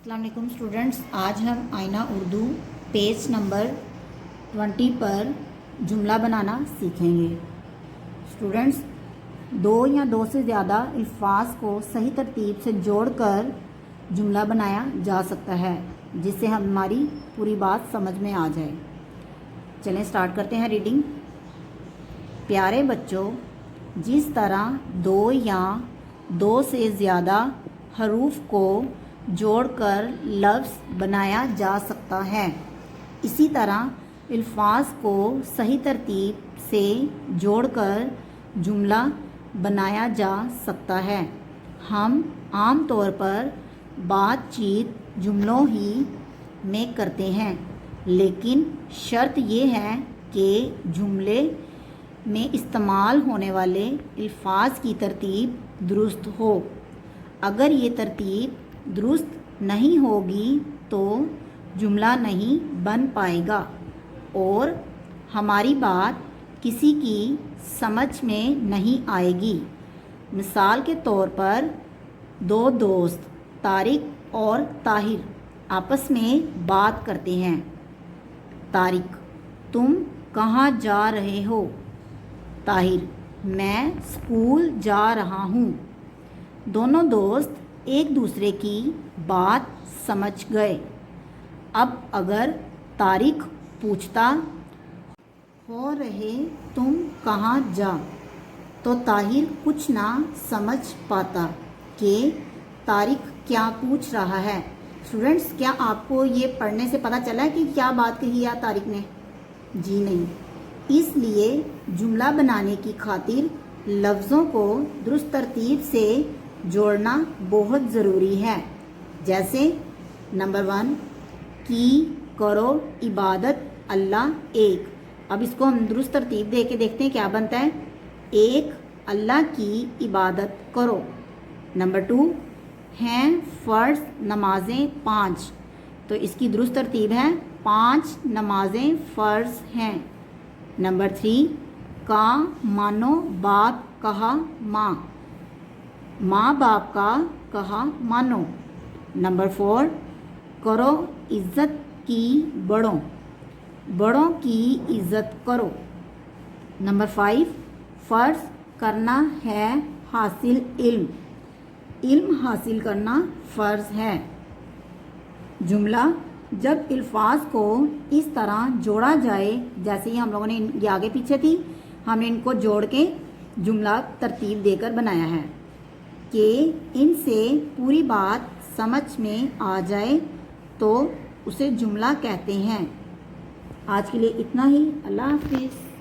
अस्सलाम वालेकुम स्टूडेंट्स, आज हम आईना उर्दू पेज नंबर 20 पर जुमला बनाना सीखेंगे। स्टूडेंट्स, दो या दो से ज़्यादा अल्फाज को सही तरतीब से जोड़कर जुमला बनाया जा सकता है, जिससे हमारी पूरी बात समझ में आ जाए। चलें स्टार्ट करते हैं रीडिंग। प्यारे बच्चों, जिस तरह दो या दो से ज़्यादा हरूफ को जोड़कर लफ्ज़ बनाया जा सकता है, इसी तरह अल्फाज को सही तरतीब से जोड़कर जुमला बनाया जा सकता है। हम आम तौर पर बातचीत जुमलों ही में करते हैं, लेकिन शर्त ये है कि जुमले में इस्तेमाल होने वाले अल्फाज की तरतीब दुरुस्त हो। अगर ये तरतीब दुरुस्त नहीं होगी तो जुमला नहीं बन पाएगा और हमारी बात किसी की समझ में नहीं आएगी। मिसाल के तौर पर दो दोस्त तारिक और ताहिर आपस में बात करते हैं। तारिक: तुम कहाँ जा रहे हो? ताहिर: मैं स्कूल जा रहा हूँ। दोनों दोस्त एक दूसरे की बात समझ गए। अब अगर तारिक पूछता, हो रहे तुम कहाँ जा, तो ताहिर कुछ ना समझ पाता कि तारिक क्या पूछ रहा है। स्टूडेंट्स, क्या आपको ये पढ़ने से पता चला है कि क्या बात कही है तारिक ने? जी नहीं। इसलिए जुमला बनाने की खातिर लफ्ज़ों को दुरुस्त तरतीब से जोड़ना बहुत ज़रूरी है। जैसे नंबर 1, की करो इबादत अल्लाह एक। अब इसको हम दुरुस्त तरतीब दे के देखते हैं क्या बनता है। एक, अल्लाह की इबादत करो। नंबर 2, हैं फ़र्ज़ नमाज़ें 5, तो इसकी दुरुस्त तरतीब है 5 नमाज़ें फ़र्ज़ हैं। नंबर 3, का मानो बाप कहा माँ, माँ बाप का कहा मानो। नंबर 4, करो इज़्ज़त की बड़ों, बड़ों की इज़्ज़त करो। नंबर 5, फ़र्ज़ करना है हासिल इल्म, इल्म हासिल करना फ़र्ज़ है। जुमला जब अल्फाज को इस तरह जोड़ा जाए, जैसे ही हम लोगों ने ये आगे पीछे थी, हमने इनको जोड़ के जुमला तरतीब देकर बनाया है कि इनसे पूरी बात समझ में आ जाए तो उसे जुमला कहते हैं। आज के लिए इतना ही। अल्लाह हाफिज़।